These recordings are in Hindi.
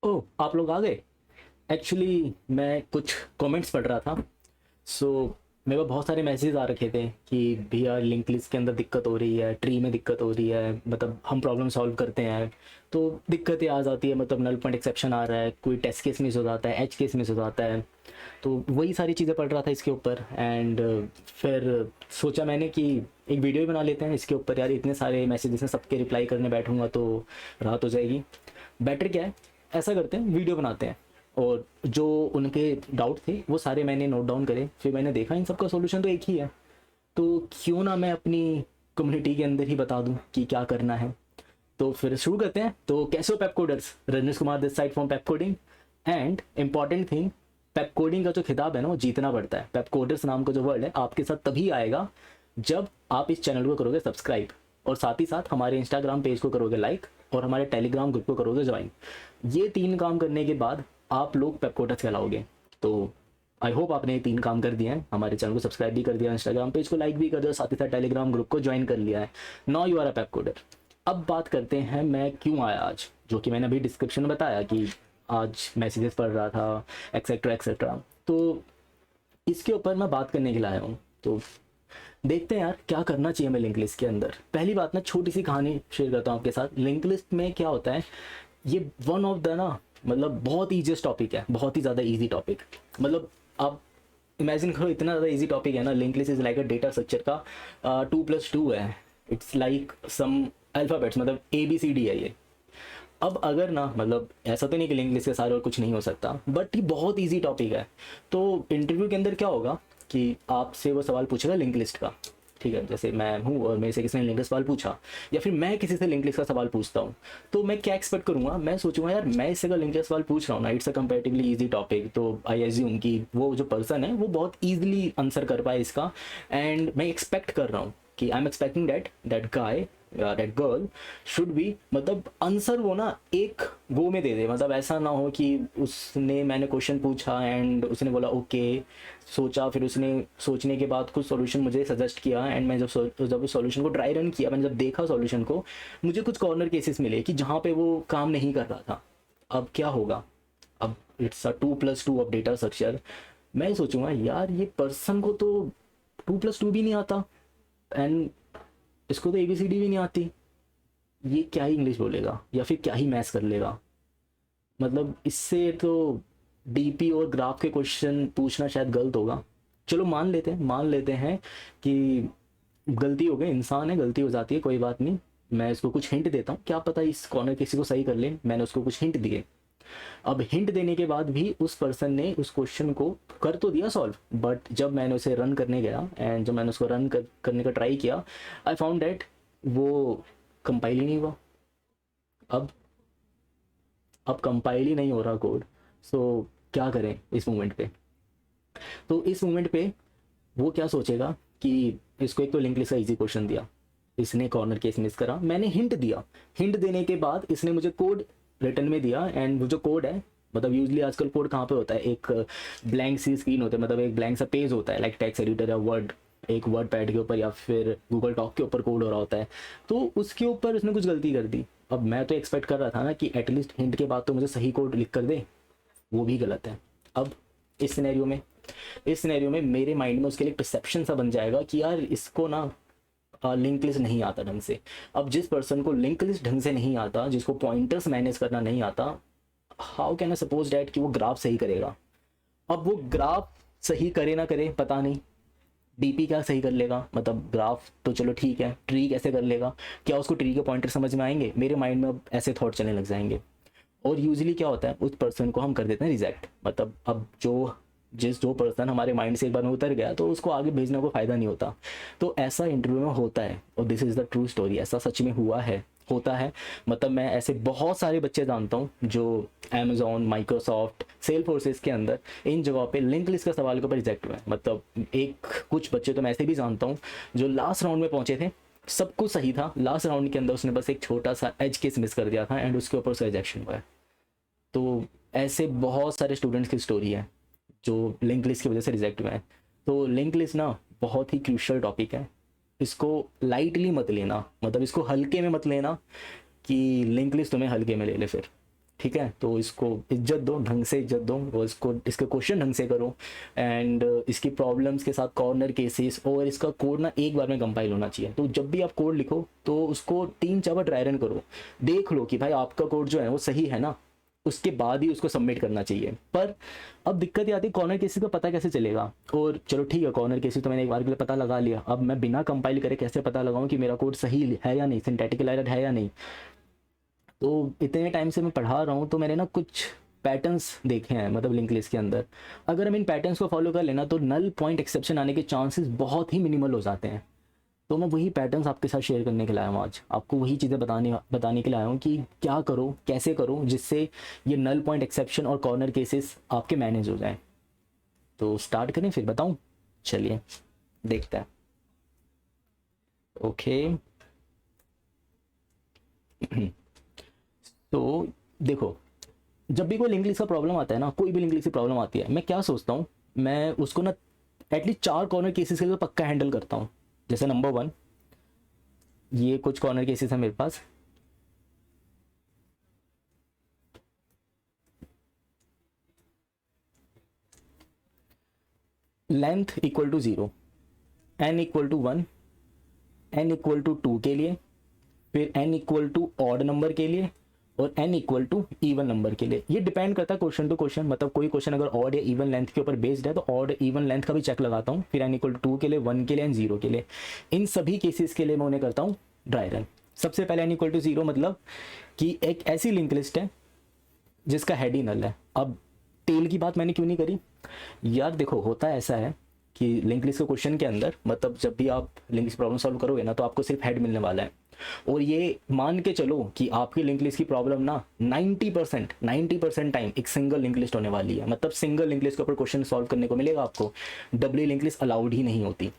ओह! आप लोग आ गए। एक्चुअली मैं कुछ कमेंट्स पढ़ रहा था। सो मेरे पास बहुत सारे मैसेज आ रखे थे कि भैया लिंक लिस्ट के अंदर दिक्कत हो रही है, ट्री में दिक्कत हो रही है, मतलब हम प्रॉब्लम सॉल्व करते हैं तो दिक्कतें आ जाती है, मतलब नल पॉइंट एक्सेप्शन आ रहा है, कोई टेस्ट केस मिस हो जाता है, एच केस मिस हो जाता है। तो वही सारी चीज़ें पढ़ रहा था इसके ऊपर। एंड फिर सोचा मैंने कि एक वीडियो ही बना लेते हैं इसके ऊपर। यार इतने सारे मैसेजेस हैं, सबके रिप्लाई करने बैठूंगा तो रात हो जाएगी। बेटर क्या है, ऐसा करते हैं वीडियो बनाते हैं। और जो उनके डाउट थे वो सारे मैंने नोट डाउन करे, फिर मैंने देखा इन सबका सॉल्यूशन तो एक ही है। तो क्यों ना मैं अपनी कम्युनिटी के अंदर ही बता दूं कि क्या करना है। तो फिर शुरू करते हैं। तो कैसे हो Pep coders, Rajneesh Kumar this side from Pepcoding. And important thing, Pepcoding का जो खिताब है ना वो जीतना पड़ता है। पेप कोडर्स नाम का जो वर्ड है आपके साथ तभी आएगा जब आप इस चैनल को करोगे सब्सक्राइब, और साथ ही साथ हमारे इंस्टाग्राम पेज को करोगे लाइक, और हमारे टेलीग्राम ग्रुप को करोगे ज्वाइन। ये 3 काम करने के बाद आप लोग पेप कोडर्स कहलाओगे। तो आई होप आपने ये 3 काम कर दिए हैं। हमारे चैनल को सब्सक्राइब भी कर दिया, इंस्टाग्राम पेज को लाइक भी कर दिया, साथ ही साथ टेलीग्राम ग्रुप को ज्वाइन कर लिया है। Now you are a pep coder. अब बात करते हैं मैं क्यों आया आज, जो कि मैंने अभी डिस्क्रिप्शन में बताया कि आज मैसेजेस पढ़ रहा था एक्सेट्रा एक्सेट्रा। तो इसके ऊपर मैं बात करने के लिए आया हूँ। तो देखते हैं यार क्या करना चाहिए हमें लिंक लिस्ट के अंदर। पहली बात ना, छोटी सी कहानी शेयर करता हूँ आपके साथ। लिंक लिस्ट में क्या होता है, ये वन ऑफ द ना, मतलब बहुत ईजीएस्ट टॉपिक है, बहुत ही ज़्यादा ईजी टॉपिक। मतलब आप इमेजिन करो, इतना ज़्यादा ईजी टॉपिक है ना। Link list is like a data structure का 2+2 है। इट्स लाइक सम अल्फ़ाबेट्स, मतलब ABCD है ये। अब अगर ना, मतलब ऐसा तो नहीं कि लिंक लिस्ट के सारे और कुछ नहीं हो सकता, बट ये बहुत ईजी टॉपिक है। तो इंटरव्यू के अंदर क्या होगा कि आपसे वो सवाल पूछेगा लिंक लिस्ट का। ठीक है, जैसे मैं हूँ और मेरे से किसी ने लिंक लिस्ट सवाल पूछा, या फिर मैं किसी से लिंक लिस्ट का सवाल पूछता हूँ, तो मैं क्या एक्सपेक्ट करूँगा, मैं सोचूंगा यार मैं इससे अगर लिंक लिस्ट सवाल पूछ रहा हूँ ना, it's a comparatively easy topic, तो आई एज्यूम कि वो जो पर्सन है वो बहुत ईजिली आंसर कर पाए इसका। एंड मैं एक्सपेक्ट कर रहा हूँ कि I am expecting that guy, that girl should be, मतलब आंसर वो ना एक गो में दे दे। मतलब ऐसा ना हो कि उसने, मैंने क्वेश्चन पूछा एंड उसने बोला ओके, सोचा, फिर उसने सोचने के बाद कुछ सॉल्यूशन मुझे सजेस्ट किया, एंड मैं जब उस सॉल्यूशन को ड्राई रन किया, मैंने जब देखा सॉल्यूशन को, मुझे कुछ कॉर्नर केसेस मिले कि जहाँ पे वो काम नहीं कर रहा था। अब क्या होगा, अब it's a 2+2 of data structure. मैं सोचूंगा यार ये पर्सन को तो 2+2 भी नहीं आता, एंड इसको तो ABCD भी नहीं आती, ये क्या ही इंग्लिश बोलेगा या फिर क्या ही मैथ्स कर लेगा। मतलब इससे तो DP और ग्राफ के क्वेश्चन पूछना शायद गलत होगा। चलो मान लेते हैं कि गलती हो गई, इंसान है, गलती हो जाती है, कोई बात नहीं। मैं इसको कुछ हिंट देता हूँ, क्या पता इस कॉर्नर किसी को सही कर ले। मैंने उसको कुछ हिंट दिए। अब हिंट देने के बाद भी उस पर्सन ने उस क्वेश्चन को कर तो दिया सॉल्व, बट जब मैंने उसे रन करने गया एंड जब मैंने उसको करने का ट्राई किया, आई फाउंड दैट वो कंपाइल ही नहीं हुआ। अब अब कंपाइल ही नहीं हो रहा कोड। सो क्या करें इस मोमेंट पे। तो इस मोमेंट पे वो क्या सोचेगा कि इसको एक तो लिंक लिस्ट का ईजी क्वेश्चन दिया, इसने कॉर्नर केस मिस करा, मैंने हिंट दिया, हिंट देने के बाद इसने मुझे कोड रिटर्न में दिया, एंड वो जो कोड है, मतलब यूजली आजकल कोड कहाँ पे होता है, एक ब्लैंक सी स्क्रीन होता है, मतलब एक ब्लैंक सा पेज होता है, लाइक टेक्स्ट एडिटर या वर्ड, एक वर्ड पैड के ऊपर या फिर गूगल टॉक के ऊपर कोड हो रहा होता है। तो उसके ऊपर उसने कुछ गलती कर दी। अब मैं तो एक्सपेक्ट कर रहा था ना कि एटलीस्ट हिंट के बाद तो मुझे सही कोड लिख कर दे, वो भी गलत है। अब इस सिनेरियो में मेरे माइंड में उसके लिए परसेप्शन सा बन जाएगा कि यार इसको ना लिंक लिस्ट नहीं आता ढंग से। अब जिस पर्सन को लिंक लिस्ट ढंग से नहीं आता, जिसको पॉइंटर्स मैनेज करना नहीं आता, how can I suppose that कि वो ग्राफ सही करेगा। अब वो ग्राफ सही करे ना करे पता नहीं, DP क्या सही कर लेगा, मतलब ग्राफ तो चलो ठीक है, ट्री कैसे कर लेगा, क्या उसको ट्री के पॉइंटर समझ में आएंगे। मेरे माइंड में अब ऐसे थॉट चलने लग जाएंगे। और यूजली क्या होता है, उस पर्सन को हम कर देते हैं रिजेक्ट। मतलब अब जो पर्सन हमारे माइंड से एक बार में उतर गया तो उसको आगे भेजने को फायदा नहीं होता। तो ऐसा इंटरव्यू में होता है, और this is the true story, ऐसा सच में हुआ है, होता है। मतलब मैं ऐसे बहुत सारे बच्चे जानता हूँ जो अमेजोन, माइक्रोसॉफ्ट, सेल फोर्सेस के अंदर इन जगहों पे लिंक लिस्ट का सवाल के ऊपर रिजेक्ट हुए हैं। मतलब एक कुछ बच्चे तो मैं ऐसे भी जानता हूँ जो लास्ट राउंड में पहुंचे थे, सब कुछ सही था, लास्ट राउंड के अंदर उसने बस एक छोटा सा एज केस मिस कर दिया था, एंड उसके ऊपर उसका रिजेक्शन हुआ है। तो ऐसे बहुत सारे स्टूडेंट्स की स्टोरी है जो लिंक लिस्ट की वजह से रिजेक्ट हुए हैं। तो लिंक लिस्ट ना बहुत ही क्रूशियल टॉपिक है, इसको लाइटली मत लेना, मतलब इसको हल्के में मत लेना कि लिंक लिस्ट तुम्हें हल्के में ले ले फिर। ठीक है, तो इसको इज्जत दो, ढंग से इज्जत दो, और इसको इसके क्वेश्चन ढंग से करो, एंड इसकी प्रॉब्लम्स के साथ कॉर्नर केसेस, और इसका कोड ना एक बार में कंपाइल होना चाहिए। तो जब भी आप कोड लिखो तो उसको 3-4 बार ड्राई रन करो, देख लो कि भाई आपका कोड जो है वो सही है ना, उसके बाद ही उसको सबमिट करना चाहिए। पर अब दिक्कत ये आती है कॉर्नर केसेस का पता कैसे चलेगा। और चलो ठीक है, कॉर्नर केसेस तो मैंने एक बार के लिए पता लगा लिया, अब मैं बिना कंपाइल करे कैसे पता लगाऊं कि मेरा कोड सही है या नहीं, सिंटैटिकल एरर है या नहीं। तो इतने टाइम से मैं पढ़ा रहा हूँ तो मैंने ना कुछ पैटर्न्स देखे हैं मतलब लिंक लिस्ट के अंदर। अगर हम इन पैटर्न्स को फॉलो कर लेना तो नल पॉइंट एक्सेप्शन आने के चांसेस बहुत ही मिनिमल हो जाते हैं। तो मैं वही पैटर्न्स आपके साथ शेयर करने के लिए आया हूँ आज, आपको वही चीज़ें बताने के लिए आया हूँ कि क्या करो, कैसे करो, जिससे ये नल पॉइंट एक्सेप्शन और कॉर्नर केसेस आपके मैनेज हो जाएं। तो स्टार्ट करें फिर बताऊँ, चलिए देखते हैं। ओके तो देखो, जब भी कोई लिंक लिस्ट का प्रॉब्लम आता है ना, कोई भी लिंक लिस्ट की प्रॉब्लम आती है, मैं क्या सोचता हूँ, मैं उसको ना एटलीस्ट 4 कॉर्नर केसेस के लिए तो पक्का हैंडल करता हूँ। जैसे नंबर 1, ये कुछ कॉर्नर केसेस है मेरे पास। Length equal to 0, n equal to 1, n equal to 2 के लिए, फिर n equal to odd number के लिए, और n equal to even number के लिए। ये डिपेंड करता है क्वेश्चन टू क्वेश्चन, मतलब कोई क्वेश्चन अगर ऑड या इवन लेंथ के ऊपर बेस्ड है तो ऑड इवन लेंथ का भी चेक लगाता हूँ। फिर n इक्वल टू 2 के लिए, 1 के लिए एंड 0 के लिए, इन सभी केसेस के लिए मैं उन्हें करता हूँ ड्राई रन। सबसे पहले n इक्वल टू 0 मतलब कि एक ऐसी लिंक लिस्ट है जिसका हेड ही नल है। अब टेल की बात मैंने क्यों नहीं करी यार, देखो होता ऐसा है कि लिंक लिस्ट के क्वेश्चन के अंदर, मतलब जब भी आप लिंक लिस्ट प्रॉब्लम सॉल्व करोगे ना तो आपको सिर्फ हेड मिलने वाला है। और ये मान के चलो कि आपकी लिंक लिस्ट की प्रॉब्लम ना 90% टाइम एक सिंगल लिंक लिस्ट होने वाली है। मतलब सिंगल लिंक लिस्ट के ऊपर क्वेश्चन सॉल्व करने को मिलेगा आपको, डब्ल्यू लिंक लिस्ट अलाउड ही नहीं होती।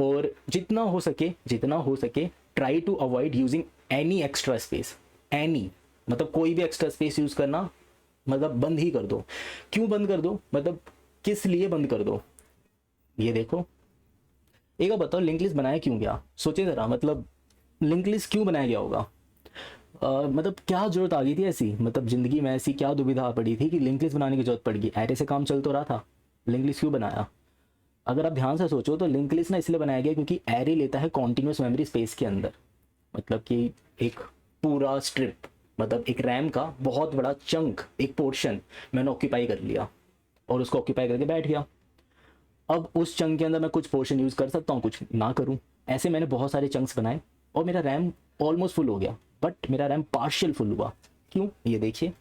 और जितना हो सके try to avoid using any extra space. Any मतलब कोई भी एक्स्ट्रा स्पेस यूज करना मतलब बंद ही कर दो। क्यों बंद कर दो, मतलब किस लिए बंद कर दो, ये देखो। एक बार बताओ लिंक लिस्ट बनाया क्यों गया, सोचे जरा, मतलब लिंक लिस्ट क्यों बनाया गया होगा। मतलब क्या जरूरत आ गई थी ऐसी, मतलब जिंदगी में ऐसी क्या दुविधा पड़ी थी कि लिंक लिस्ट बनाने की जरूरत पड़ गई। एरे से काम चल तो रहा था, लिंक लिस्ट क्यों बनाया। अगर आप ध्यान से सोचो तो लिंक लिस्ट ना इसलिए बनाया गया क्योंकि एरे लेता है कॉन्टिन्यूस मेमोरी स्पेस के अंदर। मतलब कि एक पूरा स्ट्रिप, मतलब एक रैम का बहुत बड़ा चंक, एक पोर्शन मैंने ऑक्यूपाई कर लिया और उसको ऑक्यूपाई करके बैठ गया। अब उस चंक के अंदर मैं कुछ पोर्शन यूज़ कर सकता हूँ, कुछ ना करूँ। ऐसे मैंने बहुत सारे चंक्स बनाए और मेरा रैम ऑलमोस्ट फुल हो गया, बट मेरा रैम पार्शियल फुल हुआ। क्यों, ये देखिए।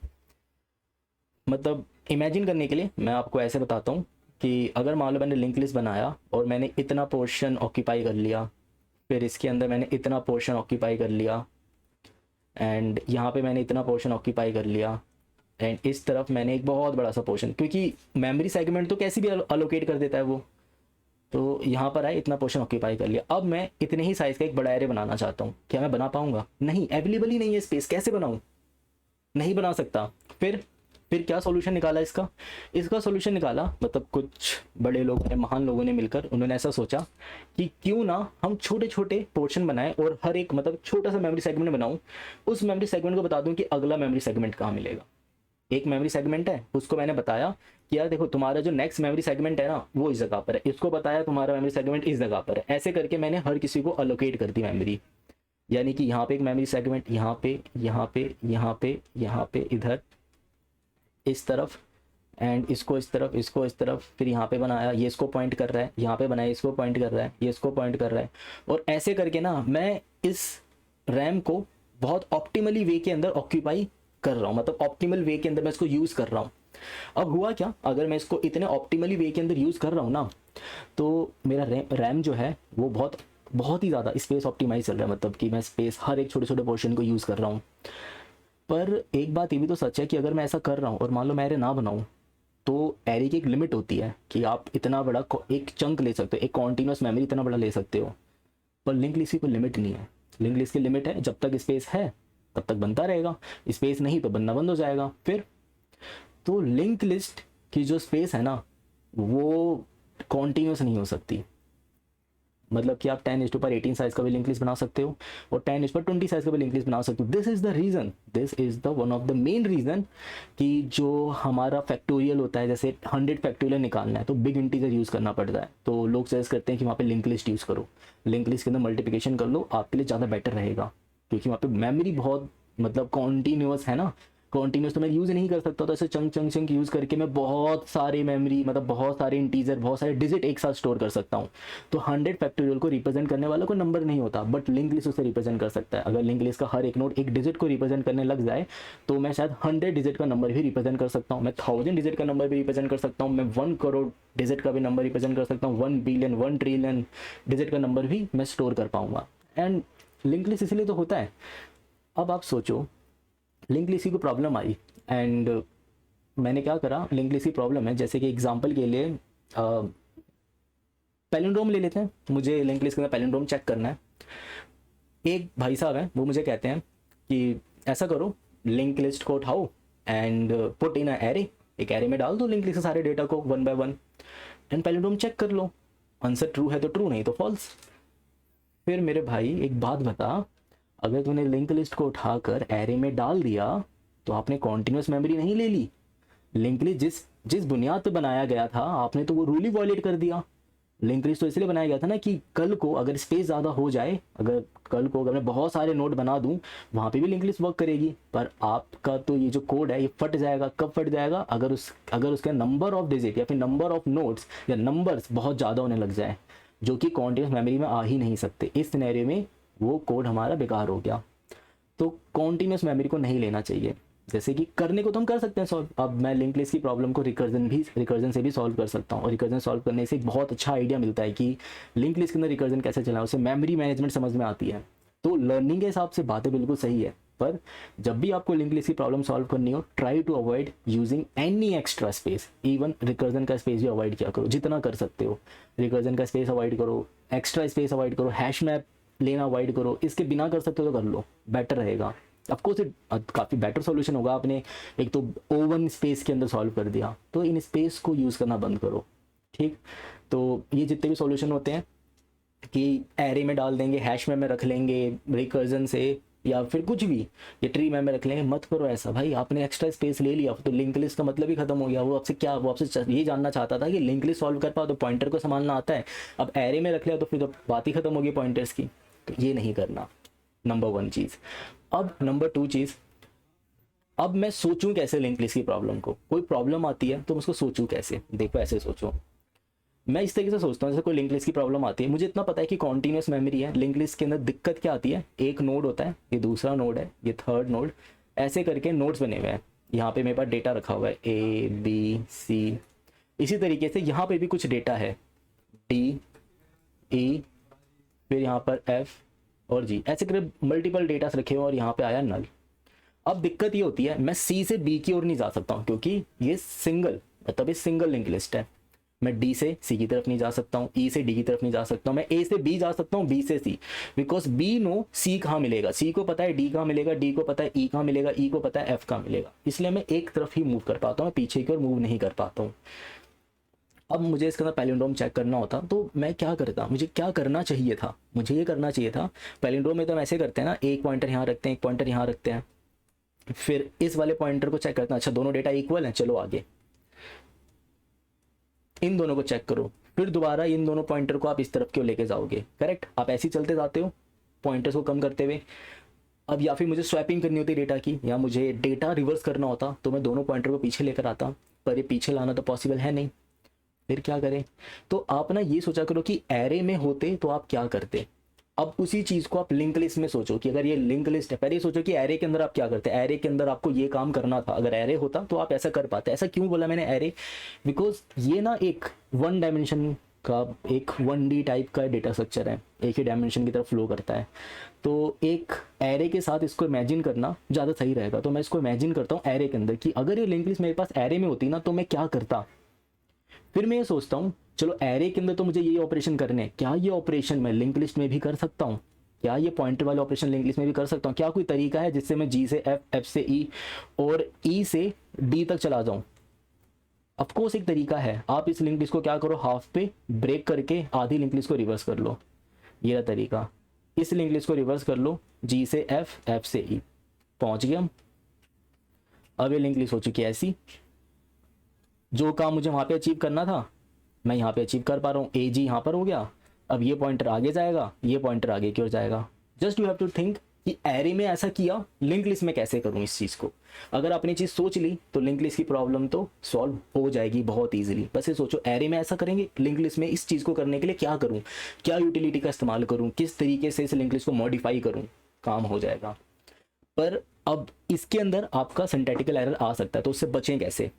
मतलब इमेजिन करने के लिए मैं आपको ऐसे बताता हूँ कि अगर मान लो मैंने लिंक लिस्ट बनाया और मैंने इतना पोर्शन ऑक्यूपाई कर लिया, फिर इसके अंदर मैंने इतना पोर्शन ऑक्यूपाई कर लिया, एंड यहाँ पे मैंने इतना पोर्शन ऑक्यूपाई कर लिया, एंड इस तरफ मैंने एक बहुत बड़ा सा पोर्शन, क्योंकि मेमोरी सेगमेंट तो कैसे भी अलोकेट कर देता है वो, तो यहाँ पर आए इतना पोर्शन ऑक्यूपाई कर लिया। अब मैं इतने ही साइज का एक बड़ा एरे बनाना चाहता हूँ, क्या मैं बना पाऊंगा, नहीं, अवेलेबल ही नहीं है स्पेस, कैसे बनाऊँ, नहीं बना सकता। फिर क्या सॉल्यूशन निकाला इसका सॉल्यूशन निकाला, मतलब कुछ बड़े लोग, महान लोगों ने मिलकर उन्होंने ऐसा सोचा कि क्यों ना हम छोटे छोटे पोर्शन बनाएं और हर एक मतलब छोटा सा मेमोरी सेगमेंट बनाऊं, उस मेमोरी सेगमेंट को बता दूं कि अगला मेमोरी सेगमेंट कहाँ मिलेगा। एक मेमोरी सेगमेंट है, उसको मैंने बताया कि यार देखो तुम्हारा जो नेक्स्ट मेमोरी सेगमेंट है ना वो इस जगह पर है, इसको बताया तुम्हारा मेमोरी सेगमेंट इस जगह पर है। ऐसे करके मैंने हर किसी को अलोकेट कर दी मेमोरी, यानी कि यहाँ पे एक मेमोरी सेगमेंट, यहाँ पे, यहाँ पे, यहाँ पे, यहाँ पे, इधर इस तरफ, एंड इसको इस तरफ, इसको इस तरफ, फिर यहाँ पे बनाया, ये इसको पॉइंट कर रहा है, यहाँ पे बनाया, इसको पॉइंट कर रहा है, ये इसको पॉइंट कर रहा है। और ऐसे करके ना मैं इस रैम को बहुत ऑप्टिमली वे के अंदर ऑक्यूपाई कर रहा हूँ, मतलब ऑप्टिमल वे के अंदर मैं इसको यूज़ कर रहा हूँ। अब हुआ क्या, अगर मैं इसको इतने ऑप्टिमली वे के अंदर यूज़ कर रहा हूँ ना, तो मेरा रैम जो है वो बहुत ही ज़्यादा स्पेस ऑप्टिमाइज चल रहा है, मतलब कि मैं स्पेस हर एक छोटे छोटे पोर्शन को यूज़ कर रहा हूँ। पर एक बात ये भी तो सच है कि अगर मैं ऐसा कर रहा हूँ और मान लो मैं एरे ना बनाऊँ, तो एरे की एक लिमिट होती है कि आप इतना बड़ा एक चंक ले सकते हो, एक कॉन्टिन्यूस मेमोरी इतना बड़ा ले सकते हो। पर लिंक लिस्ट की कोई लिमिट नहीं है। लिंक लिस्ट की लिमिट है, जब तक स्पेस है तब तक बनता रहेगा, स्पेस नहीं तो बनना बंद हो जाएगा। फिर तो लिंक लिस्ट की जो स्पेस है ना वो कॉन्टिन्यूस नहीं हो सकती। मतलब कि आप 10:18 साइज का भी लिंक लिस्ट बना सकते हो और 10:20 साइज का भी लिंक लिस्ट बना सकते हो। This is the reason, this is the one of the main reason कि जो हमारा फैक्टोरियल होता है, जैसे 100 फैक्टोरियल निकालना है तो बिग इंटीजर यूज़ करना पड़ता है। तो लोग सजेस्ट करते हैं कि वहाँ पे लिंक लिस्ट यूज़ करो, लिंक लिस्ट के अंदर मल्टीप्लिकेशन कर लो, आपके लिए ज़्यादा बेटर रहेगा, क्योंकि वहाँ पे मेमोरी बहुत मतलब कॉन्टीन्यूअस है ना। कॉन्टीन्यूस तो मैं यूज़ नहीं कर सकता, तो ऐसे चंक चंक चंक यूज़ करके मैं बहुत सारी मेमोरी, मतलब बहुत सारे इंटीजर, बहुत सारे डिजिट एक साथ स्टोर कर सकता हूँ। तो 100 फैक्टोरियल को रिप्रेजेंट करने वाला कोई नंबर नहीं होता, बट लिंक लिस्ट उसे रिप्रेजेंट कर सकता है। अगर लिंक लिस्ट का हर एक नोड एक डिजिट को रिप्रेजेंट करने लग जाए तो मैं शायद 100 डिजिट का नंबर भी रिप्रेजेंट कर सकता हूँ, मैं 1000 डिजिट का नंबर भी रिप्रेजेंट कर सकता हूँ, मैं 1 करोड़ डिजिट का भी नंबर रिप्रेजेंट कर सकता हूँ, 1 बिलियन 1 ट्रिलियन डिजिट का नंबर भी मैं स्टोर कर पाऊंगा। एंड लिंक लिस्ट इसलिए तो होता है। अब आप सोचो, लिंक लिस्ट की कोई प्रॉब्लम आई एंड मैंने क्या करा, लिंक लिस्ट की प्रॉब्लम है, जैसे कि एग्जांपल के लिए पैलिंड्रोम ले लेते हैं। मुझे लिंक लिस्ट के अंदर पैलिंड्रोम चेक करना है। एक भाई साहब हैं, वो मुझे कहते हैं कि ऐसा करो, लिंक लिस्ट को उठाओ एंड पुट इन एरे, एक एरे में डाल दो लिंक लिस्ट के सारे डेटा को 1 बाय 1 एंड पैलिंड्रोम चेक कर लो, आंसर ट्रू है तो ट्रू, नहीं तो फॉल्स। फिर मेरे भाई एक बात बता, अगर तूने लिंक लिस्ट को उठाकर एरे में डाल दिया तो आपने कॉन्टिन्यूस मेमोरी नहीं ले ली। लिंक लिस्ट जिस जिस बुनियाद पर बनाया गया था आपने तो वो रूल ही वॉयलेट कर दिया। लिंक लिस्ट तो इसलिए बनाया गया था ना कि कल को अगर स्पेस ज़्यादा हो जाए, अगर कल को अगर मैं बहुत सारे नोड बना दूं वहाँ पे भी लिंक लिस्ट वर्क करेगी। पर आपका तो ये जो कोड है ये फट जाएगा। कब फट जाएगा? अगर उसका नंबर ऑफ डिजिट या फिर नंबर ऑफ नोड्स या नंबर्स बहुत ज़्यादा होने लग जाए, जो कि कॉन्टिन्यूस मेमोरी में आ ही नहीं सकते। इस सिनेरियो में वो कोड हमारा बेकार हो गया। तो कॉन्टिन्यूस मेमोरी को नहीं लेना चाहिए। जैसे कि करने को तो हम कर सकते हैं सॉल्व। अब मैं लिंक लिस्ट की प्रॉब्लम को रिकर्जन से भी सॉल्व कर सकता हूँ, और रिकर्जन सॉल्व करने से एक बहुत अच्छा आइडिया मिलता है कि लिंक लिस्ट के अंदर रिकर्जन कैसे चलाएं, उससे मेमोरी मैनेजमेंट समझ में आती है। तो लर्निंग के हिसाब से बातें बिल्कुल सही है, पर जब भी आपको लिंक लिस्ट की प्रॉब्लम सॉल्व करनी हो, try to avoid using any extra space. Even recursion का स्पेस भी अवॉइड किया करो जितना कर सकते हो। रिकर्जन का स्पेस अवॉइड करो, एक्स्ट्रा स्पेस अवॉइड करो, हैश मैप लेना अवॉइड करो। इसके बिना कर सकते हो तो कर लो, बेटर रहेगा। ऑफकोर्स काफ़ी बेटर सॉल्यूशन होगा। आपने एक तो ओवन स्पेस के अंदर सॉल्व कर दिया, तो इन स्पेस को यूज़ करना बंद करो। ठीक, तो ये जितने भी सॉल्यूशन होते हैं कि एरे में डाल देंगे, हैश में रख लेंगे रिकर्जन से, या फिर कुछ भी ये ट्री में रख लेंगे, मत करो ऐसा भाई। आपने एक्स्ट्रा स्पेस ले लिया तो लिंक लिस्ट का मतलब ही खत्म हो गया। वो आपसे ये जानना चाहता था कि लिंक लिस्ट सॉल्व कर पाओ तो पॉइंटर को संभालना आता है, अब एरे में रख लिया तो फिर तो बात ही खत्म होगी पॉइंटर्स की। तो ये नहीं करना, नंबर 1 चीज़। अब नंबर 2 चीज़, अब मैं सोचूं कैसे लिंक लिस्ट की प्रॉब्लम को। कोई प्रॉब्लम आती है तो मैं उसको सोचूं कैसे। देखो ऐसे सोचो, मैं इस तरीके से सोचता हूँ जैसे कोई लिंक लिस्ट की प्रॉब्लम आती है। मुझे इतना पता है कि कॉन्टिन्यूस मेमोरी है। लिंक लिस्ट के अंदर दिक्कत क्या आती है, एक नोड होता है, ये दूसरा नोड है, ये थर्ड नोड, ऐसे करके नोड्स बने हुए हैं। यहाँ पे मेरे पास डेटा रखा हुआ है ABC। इसी तरीके से यहाँ पे भी कुछ डेटा है DE, फिर यहाँ पर F और G, ऐसे करके मल्टीपल डेटा रखे हुए और यहाँ पे आया नल। अब दिक्कत ये होती है मैं C से B की ओर नहीं जा सकता हूँ, क्योंकि ये सिंगल मतलब ये सिंगल लिंक लिस्ट है। मैं D से C की तरफ नहीं जा सकता हूँ, E से D की तरफ नहीं जा सकता हूँ, मैं A से B जा सकता हूँ, B से C, बिकॉज B नो C कहाँ मिलेगा, C को पता है D कहाँ मिलेगा, D को पता है E कहाँ मिलेगा, E को पता है F कहाँ मिलेगा। इसलिए मैं एक तरफ ही मूव कर पाता हूँ, पीछे की ओर मूव नहीं कर पाता हूँ। अब मुझे इसके अंदर पैलिंड्रोम चेक करना होता तो मैं क्या करता, मुझे क्या करना चाहिए था, मुझे ये करना चाहिए था। पैलिंड्रोम में तो हम ऐसे करते हैं ना, एक पॉइंटर यहाँ रखते हैं, एक पॉइंटर यहाँ रखते हैं, फिर इस वाले पॉइंटर को चेक करते हैं, अच्छा दोनों डेटा इक्वल हैं, चलो आगे। इन दोनों को चेक करो, फिर दोबारा इन दोनों पॉइंटर को आप इस तरफ क्यों लेके जाओगे, करेक्ट। आप ऐसे ही चलते जाते हो पॉइंटर्स को कम करते हुए। अब या फिर मुझे स्वैपिंग करनी होती डेटा की, या मुझे डेटा रिवर्स करना होता तो मैं दोनों पॉइंटर को पीछे लेकर आता, पर ये पीछे लाना तो पॉसिबल है नहीं, फिर क्या करें। तो आप ना ये सोचा करो कि एरे में होते तो आप क्या करते। अब उसी चीज को आप लिंक लिस्ट में सोचो कि अगर ये लिंक लिस्ट है, पहले सोचो कि एरे के अंदर आप क्या करते। एरे के अंदर आपको ये काम करना था, अगर एरे होता तो आप ऐसा कर पाते। ऐसा क्यों बोला मैंने एरे, बिकॉज ये ना एक 1 डायमेंशन का, एक 1D टाइप का डेटा स्ट्रक्चर है, एक ही डायमेंशन की तरफ फ्लो करता है। तो एक एरे के साथ इसको इमेजिन करना ज़्यादा सही रहेगा। तो मैं इसको इमेजिन करता हूँ एरे के अंदर कि अगर ये लिंक लिस्ट मेरे पास एरे में होती ना तो मैं क्या करता। फिर मैं ये सोचता हूँ चलो एरे के अंदर तो मुझे ये ऑपरेशन करने हैं, क्या ये ऑपरेशन मैं लिंक लिस्ट में भी कर सकता हूँ, क्या ये पॉइंटर वाले ऑपरेशन लिंक लिस्ट में भी कर सकता हूँ, क्या कोई तरीका है जिससे मैं G से F, F से E और E से D तक चला जाऊँ। ऑफकोर्स एक तरीका है, आप इस लिंक लिस्ट को क्या करो, हाफ पे ब्रेक करके आधी लिंक लिस्ट को रिवर्स कर लो। ये रहा तरीका। इस लिंक लिस्ट को रिवर्स कर लो, जी से एफ, एफ से ई, पहुंच गए हम। अब ये लिंक लिस्ट हो चुकी है ऐसी। जो काम मुझे वहाँ पे अचीव करना था मैं यहाँ पे अचीव कर पा रहा हूँ। ए जी यहाँ पर हो गया। अब ये पॉइंटर आगे जाएगा, ये पॉइंटर आगे की ओर जाएगा। Just you have to think कि एरे में ऐसा किया, लिंक लिस्ट में कैसे करूँ इस चीज़ को। अगर आपने चीज़ सोच ली तो लिंक लिस्ट की प्रॉब्लम तो सॉल्व हो जाएगी बहुत ईजिली। बस ये सोचो एरे में ऐसा करेंगे, लिंक लिस्ट में इस चीज़ को करने के लिए क्या करूँ, क्या यूटिलिटी का इस्तेमाल करूँ, किस तरीके से इस लिंक लिस्ट को मॉडिफाई करूँ, काम हो जाएगा। पर अब इसके अंदर आपका सिंटैक्टिकल एरर आ सकता है, तो उससे बचें कैसे।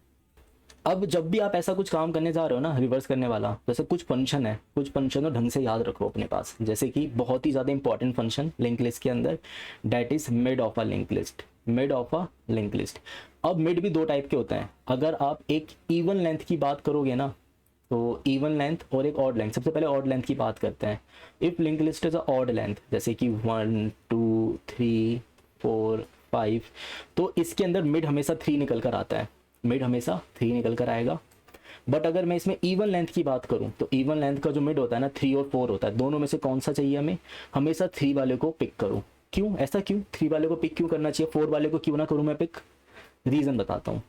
अब जब भी आप ऐसा कुछ काम करने जा रहे हो ना, रिवर्स करने वाला, जैसे कुछ फंक्शन है, कुछ फंक्शन को ढंग से याद रखो अपने पास। जैसे कि बहुत ही ज़्यादा इंपॉर्टेंट फंक्शन लिंक लिस्ट के अंदर, that is mid of a link list, mid of a link list. अब मिड भी दो टाइप के होते हैं। अगर आप एक इवन लेंथ की बात करोगे ना, तो इवन लेंथ और एक ऑड लेंथ। सबसे पहले ऑड लेंथ की बात करते हैं। If link list is a odd length, जैसे कि 1 2 3 4 5, तो इसके अंदर मिड हमेशा 3 निकल कर आता है, मिड हमेशा 3 निकल कर आएगा। बट अगर मैं इसमें इवन लेंथ की बात करूं तो इवन लेंथ का जो मिड होता है ना, 3 और 4 होता है। दोनों में से कौन सा चाहिए हमें, हमेशा 3 वाले को पिक करूं। क्यों ऐसा, क्यों 3 वाले को पिक क्यों करना चाहिए, 4 वाले को क्यों ना करूं मैं पिक। रीजन बताता हूं।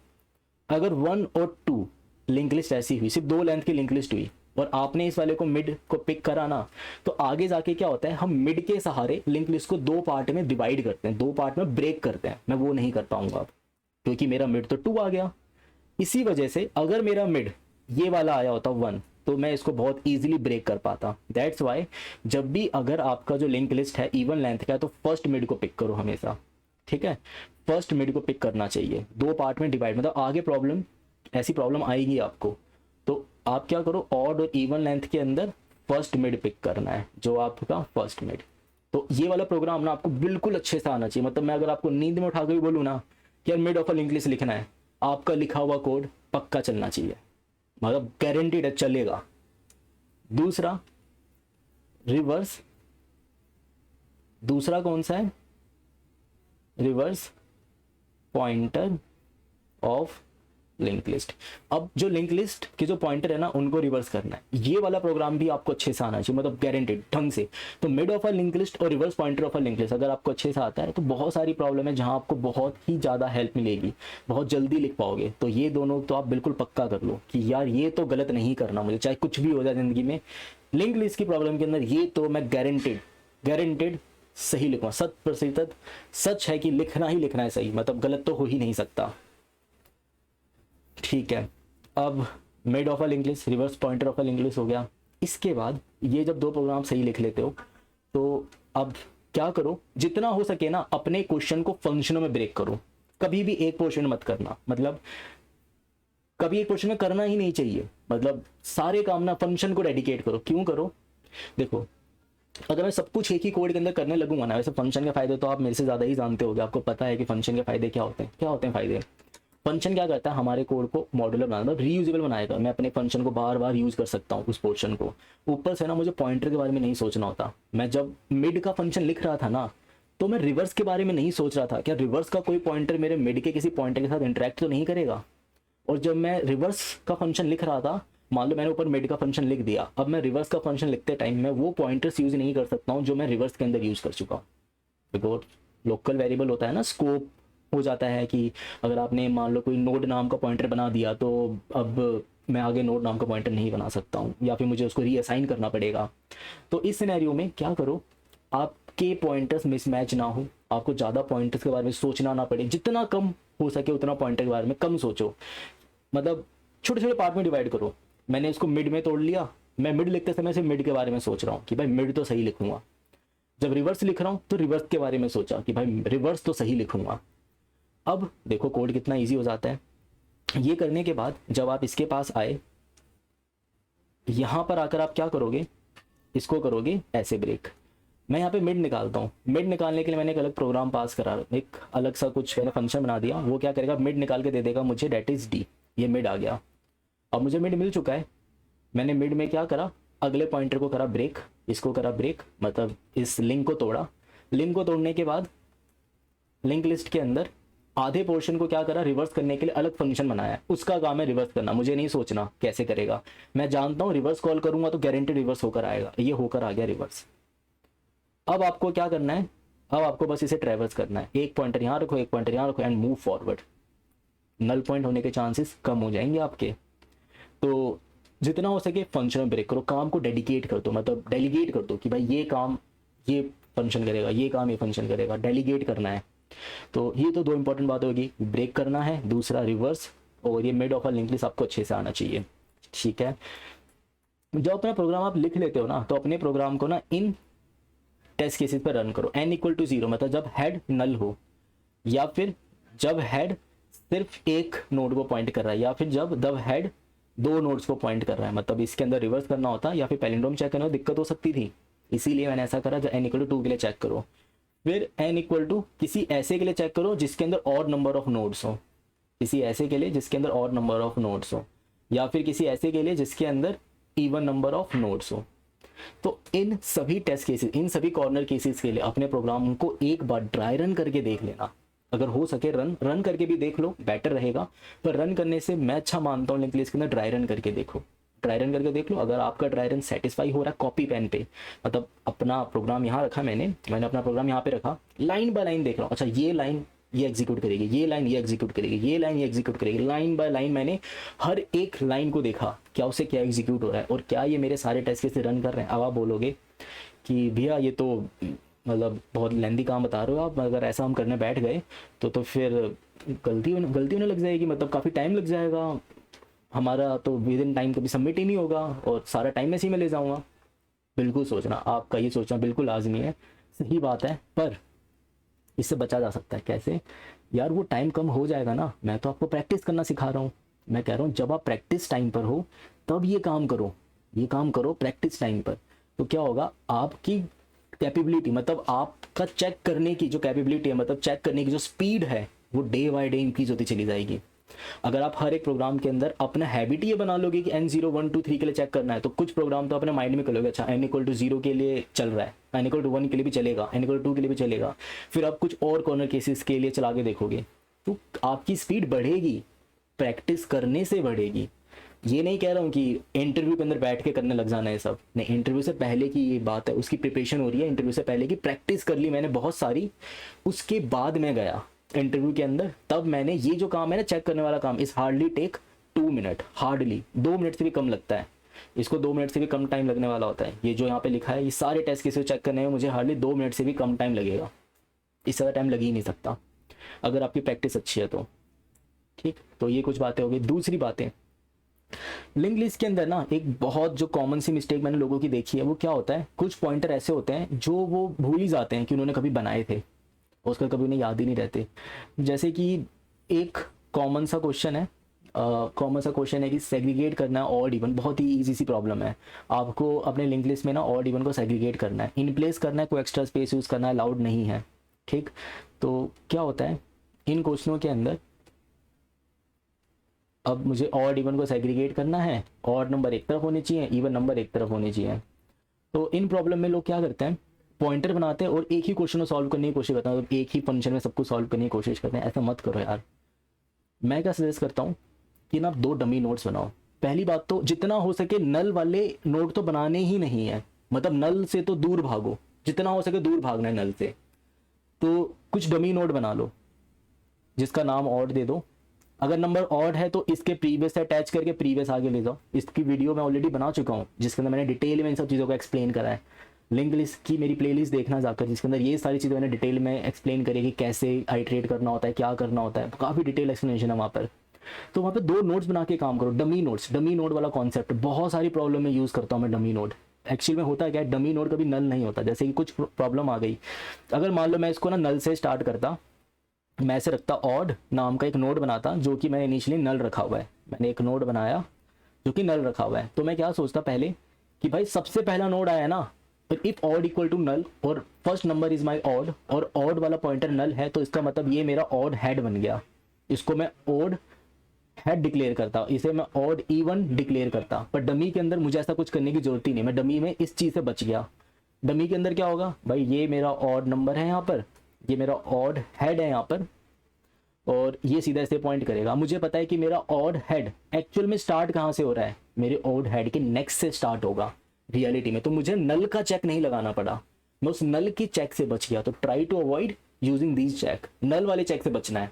अगर 1 और 2 लिंक लिस्ट ऐसी हुई, सिर्फ 2 लेंथ की लिंक लिस्ट हुई, और आपने इस वाले को मिड को पिक करा ना, तो आगे जाके क्या होता है, हम मिड के सहारे लिंक लिस्ट को 2 पार्ट में डिवाइड करते हैं, 2 पार्ट में ब्रेक करते हैं। मैं वो नहीं कर पाऊंगा अब, क्योंकि मेरा मिड तो 2 आ गया। इसी वजह से अगर मेरा मिड ये वाला आया होता 1, तो मैं इसको बहुत इजीली ब्रेक कर पाता। दैट्स वाई जब भी अगर आपका जो लिंक लिस्ट है इवन लेंथ का है, तो फर्स्ट मिड को पिक करो हमेशा, ठीक है। फर्स्ट मिड को पिक करना चाहिए, 2 पार्ट में डिवाइड, मतलब आगे प्रॉब्लम, ऐसी प्रॉब्लम आएगी आपको, तो आप क्या करो, ऑड और इवन लेंथ के अंदर फर्स्ट मिड पिक करना है, जो आपका फर्स्ट मिड। तो ये वाला प्रोग्राम ना आपको बिल्कुल अच्छे से आना चाहिए। मतलब मैं अगर आपको नींद में उठा के भी बोलूँ ना कि यार mid of a link list लिखना है, आपका लिखा हुआ कोड पक्का चलना चाहिए, मतलब गारंटीड है चलेगा। दूसरा रिवर्स, दूसरा कौन सा है, reverse pointer of link list. अब जो लिंक लिस्ट के जो पॉइंटर है ना, उनको रिवर्स करना है। ये वाला प्रोग्राम भी आपको अच्छे से आना चाहिए, मतलब गारंटेड ढंग से। तो mid of a link list और reverse pointer of a link list अगर आपको अच्छे से आता है, तो बहुत सारी प्रॉब्लम है जहां आपको बहुत ही ज़्यादा हेल्प मिलेगी, बहुत जल्दी लिख पाओगे। तो ये दोनों तो आप बिल्कुल पक्का कर लो कि यार ये तो गलत नहीं करना मुझे, चाहे कुछ भी हो जाए ज़िंदगी में, लिंक लिस्ट की प्रॉब्लम के अंदर ये तो मैं गारंटेड सही लिखूंगा। 100% सच है कि लिखना ही लिखना है सही, मतलब गलत तो हो ही नहीं सकता। ठीक है, अब mid of a link list, reverse pointer of a link list हो गया। इसके बाद ये जब 2 प्रोग्राम सही लिख लेते हो, तो अब क्या करो, जितना हो सके ना अपने क्वेश्चन को फंक्शनों में ब्रेक करो। कभी भी एक पोर्शन मत करना, मतलब कभी एक पोर्शन में करना ही नहीं चाहिए। मतलब सारे काम ना फंक्शन को डेडिकेट करो। क्यों करो, देखो अगर मैं सब कुछ एक ही कोड के अंदर करने लगूंगा ना, वैसे फंक्शन के फायदे तो आप मेरे से ज़्यादा ही जानते होगे, आपको पता है कि फंक्शन के फायदे क्या होते हैं। क्या होते हैं फायदे, फंक्शन क्या करता है, हमारे कोड को मॉड्यूलर बनाना, मतलब रीयूजेबल बनाएगा। मैं अपने फंक्शन को बार बार यूज कर सकता हूँ उस पोर्शन को। ऊपर से ना मुझे पॉइंटर के बारे में नहीं सोचना होता। मैं जब मिड का फंक्शन लिख रहा था ना, तो मैं रिवर्स के बारे में नहीं सोच रहा था, क्या रिवर्स का कोई पॉइंटर मेरे मिड के किसी पॉइंटर के साथ इंटरेक्ट तो नहीं करेगा। और जब मैं रिवर्स का फंक्शन लिख रहा था, मान लो मैंने ऊपर मिड का फंक्शन लिख दिया, अब मैं रिवर्स का फंक्शन लिखते टाइम मैं वो पॉइंटर्स यूज नहीं कर सकता हूँ जो मैं रिवर्स के अंदर यूज कर चुका हूँ। बिकॉज लोकल वेरिएबल होता है ना, स्कोप हो जाता है कि अगर आपने मान लो कोई नोड नाम का पॉइंटर बना दिया, तो अब मैं आगे नोड नाम का पॉइंटर नहीं बना सकता हूँ, या फिर मुझे उसको रीअसाइन करना पड़ेगा। तो इस सिनेरियो में क्या करो, आपके पॉइंटर्स मिसमैच ना हो, आपको ज़्यादा पॉइंटर्स के बारे में सोचना ना पड़े, जितना कम हो सके उतना पॉइंटर के बारे में कम सोचो। मतलब छोटे छोटे पार्ट में डिवाइड करो। मैंने इसको मिड में तोड़ लिया, मैं मिड लिखते समय सिर्फ मिड के बारे में सोच रहा हूँ कि भाई मिड तो सही लिखूंगा। जब रिवर्स लिख रहा हूँ तो रिवर्स के बारे में सोचा कि भाई रिवर्स तो सही लिखूंगा। अब देखो कोड कितना इजी हो जाता है। ये करने के बाद जब आप इसके पास आए, यहां पर आकर आप क्या करोगे, इसको करोगे ऐसे ब्रेक। मैं यहाँ पे मिड निकालता हूँ। मिड निकालने के लिए मैंने एक अलग प्रोग्राम पास करा, एक अलग सा कुछ मैंने फंक्शन बना दिया। वो क्या करेगा, मिड निकाल के दे देगा मुझे, डेट इज डी। ये मिड आ गया। अब मुझे मिड मिल चुका है। मैंने मिड में क्या करा, अगले पॉइंटर को करा ब्रेक, इसको करा ब्रेक, मतलब इस लिंक को तोड़ा। लिंक को तोड़ने के बाद लिंक लिस्ट के अंदर आधे पोर्शन को क्या करा, रिवर्स करने के लिए अलग फंक्शन बनाया। उसका काम है रिवर्स करना, मुझे नहीं सोचना कैसे करेगा। मैं जानता हूँ रिवर्स कॉल करूंगा तो गारंटी रिवर्स होकर आएगा। ये होकर आ गया रिवर्स। अब आपको क्या करना है, अब आपको बस इसे ट्रेवर्स करना है, एक पॉइंटर यहाँ रखो, एक पॉइंटर यहाँ रखो and move forward. Null point होने के चांसेस कम हो जाएंगे आपके। तो जितना हो सके फंक्शन में ब्रेक करो, काम को डेडिकेट कर दो, मतलब डेलीगेट कर दो कि भाई ये काम ये फंक्शन करेगा, ये काम ये फंक्शन करेगा, डेलीगेट करना है। तो ये तो दो इंपॉर्टेंट बात होगी, ब्रेक करना है, दूसरा रिवर्स, और ये mid of a link list आपको अच्छे से आना चाहिए। ठीक है, जब अपना प्रोग्राम आप लिख लेते हो ना, तो अपने प्रोग्राम को ना इन टेस्ट केसेस पर रन करो, n इक्वल टू 0, मतलब जब हेड नल हो, या फिर जब हेड सिर्फ एक नोड को पॉइंट कर रहा है, या फिर जब हेड दो नोड्स को पॉइंट कर रहा है, मतलब इसके अंदर रिवर्स करना होता, या फिर पैलिंड्रोम चेक करना दिक्कत हो सकती थी, इसीलिए मैंने ऐसा करा। जब n इक्वल टू 2 के लिए चेक करो, फिर n इक्वल टू किसी ऐसे के लिए चेक करो जिसके अंदर ऑड नंबर ऑफ नोड्स हो, किसी ऐसे के लिए जिसके अंदर ऑड नंबर ऑफ नोड्स हो, या फिर किसी ऐसे के लिए जिसके अंदर इवन नंबर ऑफ नोड्स हो। तो इन सभी टेस्ट केसेस, इन सभी कॉर्नर केसेस के लिए अपने प्रोग्राम को एक बार ड्राई रन करके देख लेना, अगर हो सके रन करके भी देख लो, बेटर रहेगा। पर रन करने से मैं अच्छा मानता हूँ लिंक लिस्ट के अंदर ड्राई रन करके देखो, ड्राई रन करके देख लो। अगर आपका ड्राई रन सेटिस्फाई हो रहा है कॉपी पेन पे, मतलब अपना प्रोग्राम यहाँ रखा मैंने अपना प्रोग्राम यहाँ पे रखा, लाइन बाय लाइन देख रहा हूँ, अच्छा ये लाइन ये एग्जीक्यूट करेगी, ये लाइन ये एग्जीक्यूट करेगी, ये लाइन ये एग्जीक्यूट करेगी, लाइन बाय लाइन मैंने हर एक लाइन को देखा, क्या उससे क्या एग्जीक्यूट हो रहा है और क्या ये मेरे सारे टेस्ट केस रन कर रहे हैं। अब आप बोलोगे कि भैया ये तो मतलब बहुत लेंदी काम बता रहे हो आप, अगर ऐसा हम करने बैठ गए तो फिर गलती होने लग जाएगी, मतलब काफ़ी टाइम लग जाएगा हमारा, तो विद इन टाइम कभी सबमिट ही नहीं होगा और सारा टाइम इसी में ले जाऊँगा। बिल्कुल सोचना, आपका ये सोचना बिल्कुल लाजमी है, सही बात है, पर इससे बचा जा सकता है कैसे यार, वो टाइम कम हो जाएगा ना। मैं तो आपको प्रैक्टिस करना सिखा रहा हूँ, मैं कह रहा हूँ जब आप प्रैक्टिस टाइम पर हो तब ये काम करो प्रैक्टिस टाइम पर। तो क्या होगा, आपकी कैपेबिलिटी, मतलब आपका चेक करने की जो कैपेबिलिटी है, मतलब चेक करने की जो स्पीड है, वो डे बाय डे इंक्रीज होती चली जाएगी। अगर आप हर एक प्रोग्राम के अंदर अपना हैबिट ये बना लोगे कि n0 1 2 3 के लिए चेक करना है, तो कुछ प्रोग्राम तो अपने माइंड में कर लोगे, अच्छा n इक्वल टू 0 के लिए चल रहा है, n इक्वल टू 1 के लिए भी चलेगा, n इक्वल टू 2 के लिए भी चलेगा, फिर आप कुछ और कॉर्नर केसेस के लिए चला के देखोगे, तो आपकी स्पीड बढ़ेगी, प्रैक्टिस करने से बढ़ेगी। ये नहीं कह रहा हूँ कि इंटरव्यू के अंदर बैठ के करने लग जाना है सब, नहीं, इंटरव्यू से पहले की ये बात है, उसकी प्रिपरेशन हो रही है, इंटरव्यू से पहले की प्रैक्टिस कर ली मैंने बहुत सारी, उसके बाद मैं गया इंटरव्यू के अंदर, तब मैंने ये जो काम है ना चेक करने वाला काम, is hardly take 2 minute, hardly 2 minute से भी कम लगता है, इसको 2 मिनट से भी कम टाइम लगने वाला होता है। ये जो यहाँ पे लिखा है, ये सारे टेस्ट केसेस चेक करने में मुझे हार्डली 2 मिनट से भी कम टाइम लगेगा, इससे ज़्यादा टाइम लग ही नहीं सकता अगर आपकी प्रैक्टिस अच्छी है तो। ठीक, तो ये कुछ बातें हो गई। दूसरी बातें, लिंक लिस्ट के अंदर ना एक बहुत जो कॉमन सी मिस्टेक मैंने लोगों की देखी है, वो क्या होता है, कुछ पॉइंटर ऐसे होते हैं जो वो भूल ही जाते हैं कि उन्होंने कभी बनाए थे, उसका कभी उन्हें याद ही नहीं रहते। जैसे कि एक कॉमन सा क्वेश्चन है कि सेग्रीगेट करना है ऑड इवन, बहुत ही इजी सी प्रॉब्लम है, आपको अपने लिंक लिस्ट में ना ऑड इवन को सेग्रीगेट करना है, इन प्लेस करना है, कोई एक्स्ट्रा स्पेस यूज़ करना अलाउड नहीं है। ठीक, तो क्या होता है इन क्वेश्चनों के अंदर, अब मुझे ऑड इवन को सेग्रीगेट करना है, ऑड नंबर एक तरफ होने चाहिए, इवन नंबर एक तरफ होने चाहिए। तो इन प्रॉब्लम में लोग क्या करते हैं, पॉइंटर बनाते हैं और एक ही क्वेश्चन को सॉल्व करने की कोशिश करते हैं, मतलब एक ही फंक्शन में सब कुछ सॉल्व करने की कोशिश करते हैं। ऐसा मत करो यार। मैं क्या सजेस्ट करता हूँ कि ना 2 डमी नोड्स बनाओ। पहली बात तो जितना हो सके नल वाले नोड तो बनाने ही नहीं है, मतलब नल से तो दूर भागो, जितना हो सके दूर भागना है नल से। तो कुछ डमी नोड बना लो जिसका नाम ऑड दे दो, अगर नंबर ऑड है तो इसके प्रीवियस से अटैच करके प्रीवियस आगे ले जाओ। इसकी वीडियो मैं ऑलरेडी बना चुका हूँ जिसके अंदर मैंने डिटेल में इन सब चीज़ों को एक्सप्लेन करा है। लिंक लिस्ट की मेरी प्लेलिस्ट देखना जाकर, जिसके अंदर ये सारी चीज़ें मैंने डिटेल में एक्सप्लेन करी कि कैसे आइट्रेट करना होता है, क्या करना होता है, काफ़ी डिटेल एक्सप्लेनेशन है वहाँ पर। तो वहाँ पे 2 नोट्स बना के काम करो, डमी नोट्स। डमी नोड वाला कॉन्सेप्ट बहुत सारी प्रॉब्लम में यूज़ करता हूँ मैं डमी नोड। एक्चुअल में होता है क्या, डमी नोड कभी नल नहीं होता। जैसे कि कुछ प्रॉब्लम आ गई, अगर मान लो मैं इसको ना नल से स्टार्ट करता, मैं ऐसे रखता ऑड नाम का एक नोड बनाता जो कि मैंने इनिशियली नल रखा हुआ है, मैंने एक नोड बनाया जो कि नल रखा हुआ है। तो मैं क्या सोचता पहले कि भाई सबसे पहला नोड आया ना, if odd equal to null और first number is my odd और ऑड वाला पॉइंटर नल है, तो इसका मतलब ये मेरा ऑड हेड बन गया, इसको मैं ऑड हेड डिक्लेयर करता, इसे मैं ऑड इवन डिक्लेयर करता। पर डमी के अंदर मुझे ऐसा कुछ करने की जरूरत ही नहीं, मैं डमी में इस चीज़ से बच गया। डमी के अंदर क्या होगा, भाई ये मेरा ऑड नंबर है यहाँ पर, ये मेरा ऑड हेड है यहाँ पर, और ये सीधा इसे पॉइंट करेगा। मुझे पता है कि मेरा ऑड हेड एक्चुअल में स्टार्ट कहाँ से हो रहा है, मेरे ऑड हेड के नेक्स्ट से स्टार्ट होगा रियलिटी में। तो मुझे नल का चेक नहीं लगाना पड़ा, मैं उस नल की चेक से बच गया। तो try to avoid using these check, null वाले चेक से बचना है।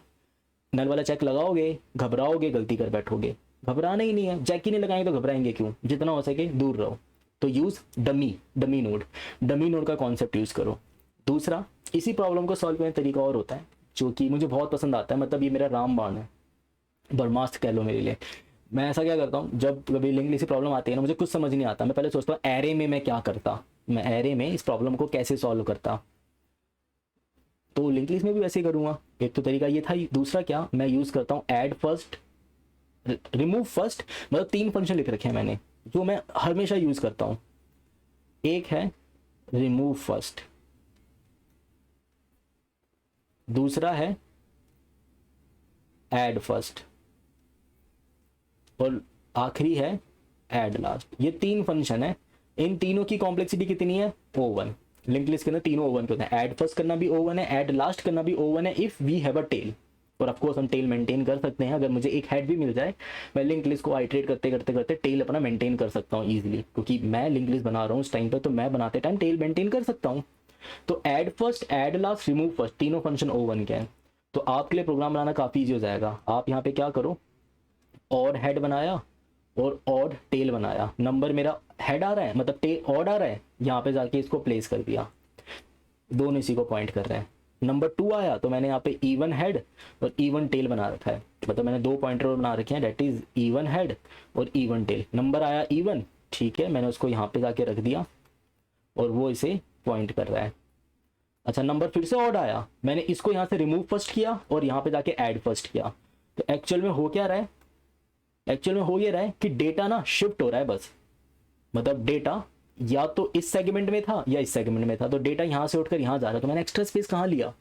नल वाला चेक लगाओगे, घबराओगे, गलती कर बैठोगे। घबराना ही नहीं है, चेक ही नहीं लगाएंगे तो घबराएंगे क्यों, जितना हो सके दूर रहो। तो use dummy node, dummy node का कॉन्सेप्ट यूज करो। दूसरा, इसी प्रॉब्लम को सॉल्व करने का तरीका और होता है जो कि मुझे बहुत पसंद आता है, मतलब ये मेरा रामबाण है, ब्रह्मास्त्र कह लो मेरे लिए। मैं ऐसा क्या करता हूँ, जब कभी लिंक लिस्ट की प्रॉब्लम आती है ना, मुझे कुछ समझ नहीं आता, मैं पहले सोचता हूँ एरे में मैं क्या करता, मैं एरे में इस प्रॉब्लम को कैसे सॉल्व करता। तो लिंक लिस्ट में भी वैसे ही करूँगा। एक तो तरीका ये था। दूसरा क्या, मैं यूज़ करता हूँ ऐड फर्स्ट रिमूव फर्स्ट, मतलब 3 फंक्शन लिख रखे हैं मैंने जो मैं हमेशा यूज़ करता हूँ। एक है रिमूव फर्स्ट, दूसरा है ऐड फर्स्ट, और आखिरी है ऐड लास्ट। ये 3 फंक्शन है। इन तीनों की कॉम्प्लेक्सिटी कितनी है, O1। लिंक लिस्ट के अंदर तीनों O1 के होते हैं। ऐड फर्स्ट करना भी O1 है, ऐड लास्ट करना भी O1 है, if we have a tail. और ऑफकोर्स हम टेल मेंटेन कर सकते हैं। अगर मुझे एक हेड भी मिल जाए, मैं लिंक लिस्ट को आइटरेट करते करते करते टेल अपना मेंटेन कर सकता हूँ ईजिली, क्योंकि मैं लिंक लिस्ट बना रहा हूँ उस टाइम पर, तो मैं बनाते टाइम टेल मेंटेन कर सकता हूँ। तो add first, add last, remove first, तीनों फंक्शन O1 के हैं। तो आपके लिए प्रोग्राम बनाना काफ़ी ईजी हो जाएगा। आप यहाँ पे क्या करो, ऑड हेड बनाया और ऑड टेल बनाया। नंबर मेरा हेड आ रहा है, मतलब टेल ऑड आ रहा है, यहाँ पे जाके इसको प्लेस कर दिया, दोनों इसी को पॉइंट कर रहे हैं। नंबर 2 आया तो मैंने यहाँ पे इवन हेड और इवन टेल बना रखा है, मतलब मैंने 2 पॉइंटर बना रखे हैं, डेट इज इवन हेड और इवन टेल। नंबर आया इवन, ठीक है, मैंने उसको यहाँ पे जाके रख दिया और वो इसे पॉइंट कर रहा है। अच्छा, नंबर फिर से ऑड आया, मैंने इसको यहाँ से रिमूव फर्स्ट किया और यहाँ पे जाके ऐड फर्स्ट किया। तो एक्चुअल में हो क्या रहा है, एक्चुअल में हो ये रहा है कि डेटा ना शिफ्ट हो रहा है बस, मतलब डेटा या तो इस सेगमेंट में था या इस सेगमेंट में था, तो डेटा यहाँ से उठकर यहाँ जा रहा है। तो मैंने एक्स्ट्रा स्पेस कहाँ लिया,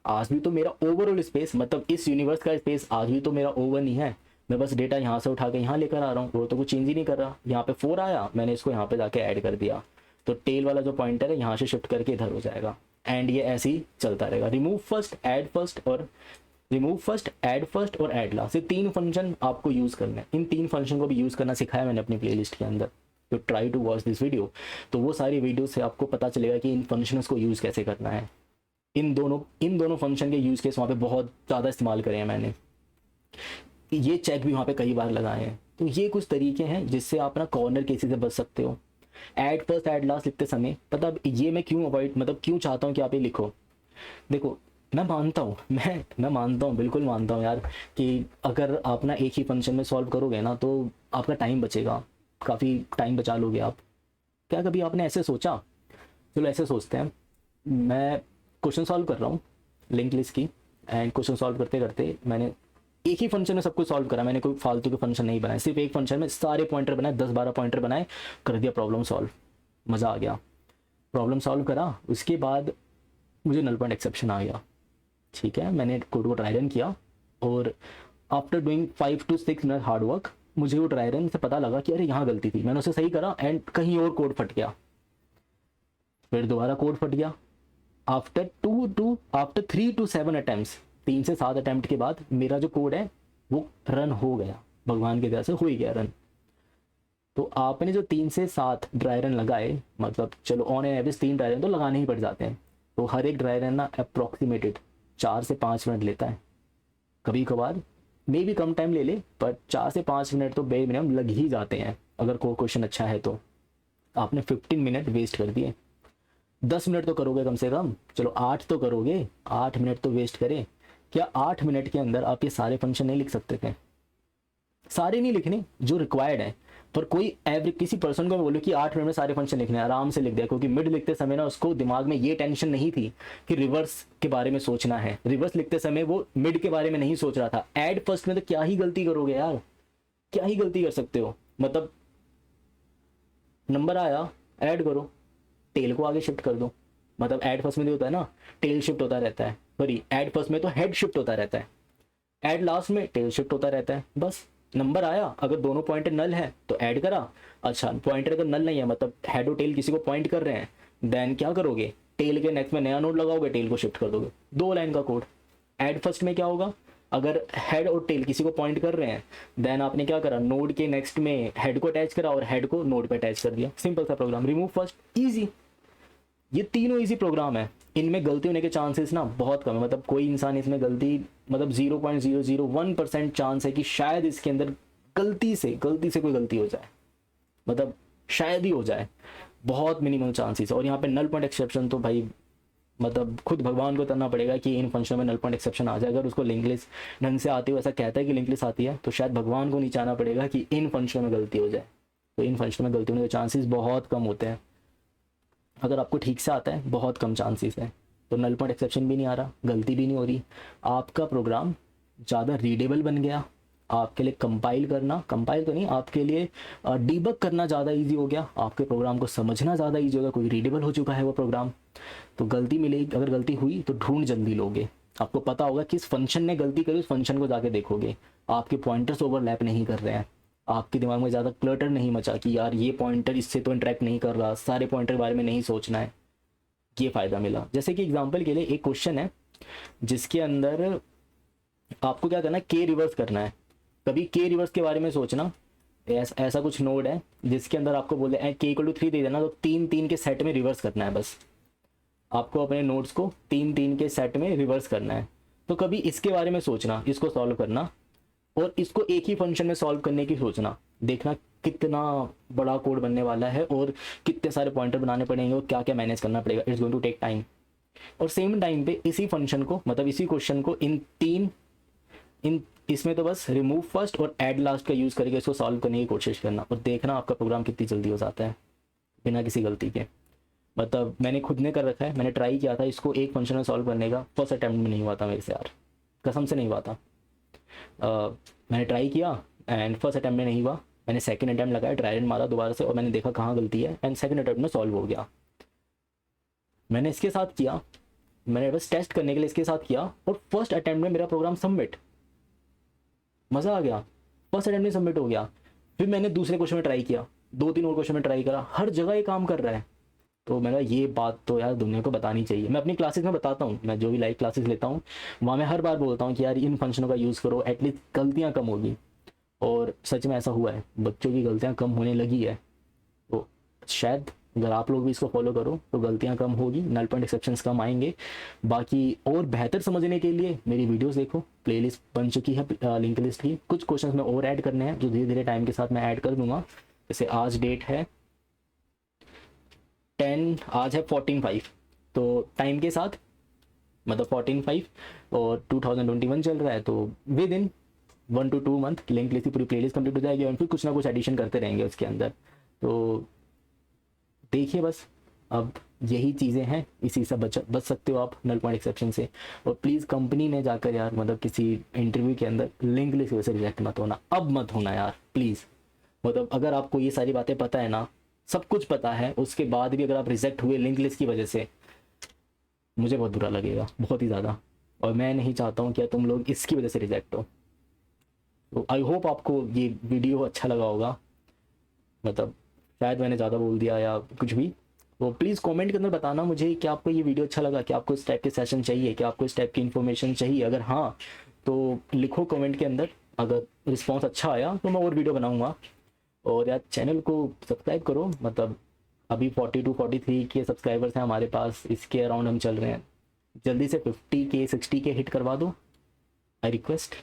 आज भी तो मेरा ओवरऑल स्पेस, मतलब इस यूनिवर्स का स्पेस आज भी तो मेरा O1 ही है। मैं बस डेटा यहाँ से उठा के यहाँ लेकर आ रहा हूँ, वो तो कुछ चेंज ही नहीं कर रहा। यहाँ पे 4 आया, मैंने इसको यहाँ पे जाके ऐड कर दिया, तो टेल वाला जो पॉइंटर है यहाँ से शिफ्ट करके इधर हो जाएगा। एंड ये ऐसे ही चलता रहेगा, रिमूव फर्स्ट, ऐड फर्स्ट और रिमूव फर्स्ट, ऐड फर्स्ट और ऐड लास्ट। ये 3 फंक्शन आपको यूज़ करना है। इन 3 फंक्शन को भी यूज़ करना सिखाया मैंने अपनी प्लेलिस्ट के अंदर, तो try to watch this video. तो वो सारी वीडियो से आपको पता चलेगा कि इन फंक्शंस को यूज़ कैसे करना है। इन दोनों फंक्शन के यूज़ केस वहाँ पे बहुत ज़्यादा इस्तेमाल करे हैं मैंने, ये चेक भी वहाँ पे कई बार लगाए हैं। तो ये कुछ तरीके हैं जिससे आप ना कॉर्नर केसेस से बच सकते हो। ऐड फर्स्ट, ऐड लास्ट लिखते समय पता, अब ये मैं क्यों अवॉइड, मतलब क्यों चाहता हूँ कि आप ये लिखो। देखो, मैं मानता हूँ, मैं मानता हूँ, बिल्कुल मानता हूँ यार, कि अगर आप ना एक ही फंक्शन में सॉल्व करोगे ना तो आपका टाइम बचेगा, काफ़ी टाइम बचा लोगे आप। क्या कभी आपने ऐसे सोचा, चलो ऐसे सोचते हैं, मैं क्वेश्चन सॉल्व कर रहा हूँ लिंक लिस्ट की, एंड क्वेश्चन सॉल्व करते करते मैंने एक ही फंक्शन में सब कुछ सॉल्व करा, मैंने कोई फालतू के फंक्शन नहीं बनाए, सिर्फ एक फंक्शन में सारे पॉइंटर बनाए, 10-12 पॉइंटर बनाए, कर दिया प्रॉब्लम सॉल्व, मज़ा आ गया। प्रॉब्लम सॉल्व करा, उसके बाद मुझे नल पॉइंट एक्सेप्शन आ गया, ठीक है, मैंने कोड को ट्राई रन किया और after doing 5 to 6 minute hard work मुझे वो ट्राई रन से पता लगा कि अरे यहाँ गलती थी, मैंने उसे सही करा एंड कहीं और कोड फट गया, फिर दोबारा कोड फट गया। आफ्टर 3 to 7 अटैम्प्ट, 3 से 7 अटैम्प्ट के बाद मेरा जो कोड है वो रन हो गया, भगवान की दया से हो ही गया रन। तो आपने जो 3 से 7 ड्राई रन लगाए, मतलब चलो on an average 3 dry run तो लगाने ही पड़ जाते हैं, तो हर एक ड्राई रन ना अप्रॉक्सीमेटेड 4 से 5 मिनट लेता है, कभी कभार मे भी कम टाइम ले ले, पर 4 से 5 मिनट तो बे मिनिमम लग ही जाते हैं अगर कोई क्वेश्चन अच्छा है तो। आपने 15 मिनट वेस्ट कर दिए, 10 मिनट तो करोगे कम से कम, चलो 8 तो करोगे, 8 मिनट तो वेस्ट करें। क्या 8 मिनट के अंदर आप ये सारे फंक्शन नहीं लिख सकते थे? सारे नहीं लिखने जो रिक्वायर्ड है, पर कोई एवरेज किसी पर्सन को मैं बोलूँ कि 8 मिनट में सारे फंक्शन लिखने, आराम से लिख दिया, क्योंकि मिड लिखते समय ना उसको दिमाग में ये टेंशन नहीं थी कि रिवर्स के बारे में सोचना है, रिवर्स लिखते समय वो मिड के बारे में नहीं सोच रहा था। ऐड फर्स्ट में तो क्या ही गलती करोगे यार, क्या ही गलती कर सकते हो, मतलब नंबर आया ऐड करो, टेल को आगे शिफ्ट कर दो, मतलब ऐड फर्स्ट में जो होता है ना टेल शिफ्ट होता रहता है, सॉरी ऐड फर्स्ट में तो हेड शिफ्ट होता रहता है, ऐड लास्ट में टेल शिफ्ट होता रहता है, बस। नंबर आया, अगर दोनों पॉइंटर नल है तो ऐड करा, अच्छा पॉइंटर अगर नल नहीं है, मतलब हेड और टेल किसी को पॉइंट कर रहे हैं, देन क्या करोगे, टेल के नेक्स्ट में नया नोड लगाओगे, टेल को शिफ्ट कर दोगे, 2 लाइन का कोड। ऐड फर्स्ट में क्या होगा, अगर हेड और टेल किसी को पॉइंट कर रहे हैं, देन आपने क्या करा, नोड के नेक्स्ट में हेड को अटैच करा और हेड को नोड पे अटैच कर दिया, सिंपल सा प्रोग्राम। रिमूव फर्स्ट, ईजी, ये तीनों इजी प्रोग्राम है, इनमें गलती होने के चांसेस ना बहुत कम है, मतलब कोई इंसान इसमें गलती, मतलब 0.001% चांस है कि शायद इसके अंदर गलती से कोई गलती हो जाए, मतलब शायद ही हो जाए, बहुत मिनिमम चांसेस। और यहाँ पे नल पॉइंट एक्सेप्शन तो भाई मतलब खुद भगवान को करना पड़ेगा कि इन फंक्शन में नल पॉइंट एक्सेप्शन आ जाए। अगर उसको लिंक लिस्ट ढंग से आती हो, ऐसा कहता है कि लिंक लिस्ट आती है, तो शायद भगवान को नीचे आना पड़ेगा कि इन फंक्शन में गलती हो जाए। तो इन फंक्शन में गलती होने के चांसेस बहुत कम होते हैं। अगर आपको ठीक से आता है बहुत कम चांसेस है। तो नल पॉइंट एक्सेप्शन भी नहीं आ रहा, गलती भी नहीं हो रही, आपका प्रोग्राम ज़्यादा रीडेबल बन गया, आपके लिए कंपाइल तो नहीं, आपके लिए डीबग करना ज़्यादा इजी हो गया, आपके प्रोग्राम को समझना ज़्यादा इजी होगा, कोई रीडेबल हो चुका है वो प्रोग्राम। तो गलती मिलेगी, अगर गलती हुई तो ढूंढ जल्दी लोगे, आपको पता होगा किस फंक्शन ने गलती करी, उस फंक्शन को जाके देखोगे, आपके पॉइंटर्स ओवरलैप नहीं कर रहे हैं, आपके दिमाग में ज़्यादा क्लटर नहीं मचा कि यार ये पॉइंटर इससे तो इंटरेक्ट नहीं कर रहा, सारे पॉइंटर के बारे में नहीं सोचना है। ये फ़ायदा मिला। जैसे कि एग्जांपल के लिए एक क्वेश्चन है जिसके अंदर आपको क्या करना है, के रिवर्स करना है। कभी के रिवर्स के बारे में सोचना, ऐसा कुछ नोड है जिसके अंदर आपको बोले के इक्वल टू 3 दे देना, तो 3 3 के सेट में रिवर्स करना है। बस आपको अपने नोड्स को 3 3 के सेट में रिवर्स करना है। तो कभी इसके बारे में सोचना, इसको सॉल्व करना, और इसको एक ही फंक्शन में सॉल्व करने की सोचना, देखना कितना बड़ा कोड बनने वाला है और कितने सारे पॉइंटर बनाने पड़ेंगे और क्या क्या मैनेज करना पड़ेगा। It's going to take time. और सेम टाइम पे इसी फंक्शन को, मतलब इसी क्वेश्चन को इसमें तो बस रिमूव फर्स्ट और ऐड लास्ट का यूज़ करके इसको सॉल्व करने की कोशिश करना, और देखना आपका प्रोग्राम कितनी जल्दी हो जाता है बिना किसी गलती के। मतलब मैंने खुद ने कर रखा है, मैंने ट्राई किया था इसको एक फंक्शन में सॉल्व करने का, फर्स्ट अटैम्प्ट में नहीं हुआ था मेरे से यार, कसम से नहीं हुआ था। मैंने ट्राई किया एंड फर्स्ट अटैम्प्ट में नहीं हुआ, मैंने सेकंड अटैम्प्ट लगाया, ट्रायल मारा दोबारा से, और मैंने देखा कहाँ गलती है, एंड सेकंड अटैम्प्ट में सॉल्व हो गया। मैंने इसके साथ किया, मैंने बस टेस्ट करने के लिए इसके साथ किया, और फर्स्ट अटैम्प्ट में मेरा प्रोग्राम सबमिट, मज़ा आ गया, फर्स्ट अटैम्प्ट में सबमिट हो गया। फिर मैंने दूसरे क्वेश्चन में ट्राई किया, 2 3 और क्वेश्चन में ट्राई करा, हर जगह ये काम कर रहा है। तो मैंने ये बात तो यार दुनिया को बतानी चाहिए। मैं अपनी क्लासेस में बताता हूँ, मैं जो भी लाइव क्लासेस लेता हूँ वहाँ मैं हर बार बोलता हूँ कि यार इन फंक्शनों का यूज़ करो, एटलीस्ट गलतियाँ कम होगी। और सच में ऐसा हुआ है, बच्चों की गलतियाँ कम होने लगी है। तो शायद अगर आप लोग भी इसको फॉलो करो तो गलतियाँ कम होगी, नल पॉइंट एक्सेप्शंस कम आएंगे। बाकी और बेहतर समझने के लिए मेरी वीडियोस देखो, प्लेलिस्ट बन चुकी है लिंक लिस्ट की। कुछ क्वेश्चंस में और ऐड करने हैं जो धीरे धीरे टाइम के साथ मैं ऐड कर दूंगा। जैसे आज डेट है 10, आज है 14/5, तो टाइम के साथ मतलब 14/5 और 2021 चल रहा है, तो with in 1 to 2 month link list की पूरी प्लेलिस्ट कंप्लीट हो जाएगी, और फिर कुछ ना कुछ एडिशन करते रहेंगे उसके अंदर। तो देखिए बस अब यही चीज़ें हैं, इसी से बच सकते हो आप नल पॉइंट एक्सेप्शन से। और प्लीज़ कंपनी ने जाकर यार मतलब किसी इंटरव्यू के अंदर लिंक लिस्ट वजह से रिजेक्ट मत होना, अब मत होना यार प्लीज़। मतलब अगर आपको ये सारी बातें पता है ना, सब कुछ पता है, उसके बाद भी अगर आप रिजेक्ट हुए लिंक लिस्ट की वजह से, मुझे बहुत बुरा लगेगा, बहुत ही ज़्यादा। और मैं नहीं चाहता हूँ कि तुम लोग इसकी वजह से रिजेक्ट हो। तो आई होप आपको ये वीडियो अच्छा लगा होगा, मतलब शायद मैंने ज़्यादा बोल दिया या कुछ भी। तो प्लीज़ कमेंट के अंदर बताना मुझे कि आपको ये वीडियो अच्छा लगा, कि आपको इस टाइप के सेशन चाहिए, कि आपको इस टाइप की इन्फॉर्मेशन चाहिए। अगर हाँ तो लिखो कमेंट के अंदर, अगर रिस्पॉन्स अच्छा आया तो मैं और वीडियो बनाऊँगा। और यार चैनल को सब्सक्राइब करो, मतलब अभी 42 43 के सब्सक्राइबर्स हैं हमारे पास, इसके अराउंड हम चल रहे हैं। जल्दी से 50K 60K हिट करवा दो, आई रिक्वेस्ट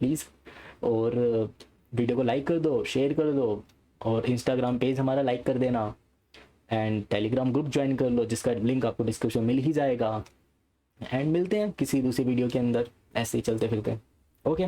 प्लीज़। और वीडियो को लाइक कर दो, शेयर कर दो, और इंस्टाग्राम पेज हमारा लाइक कर देना, एंड टेलीग्राम ग्रुप ज्वाइन कर लो जिसका लिंक आपको डिस्क्रिप्शन मिल ही जाएगा। एंड मिलते हैं किसी दूसरी वीडियो के अंदर, ऐसे ही चलते फिरते। ओके।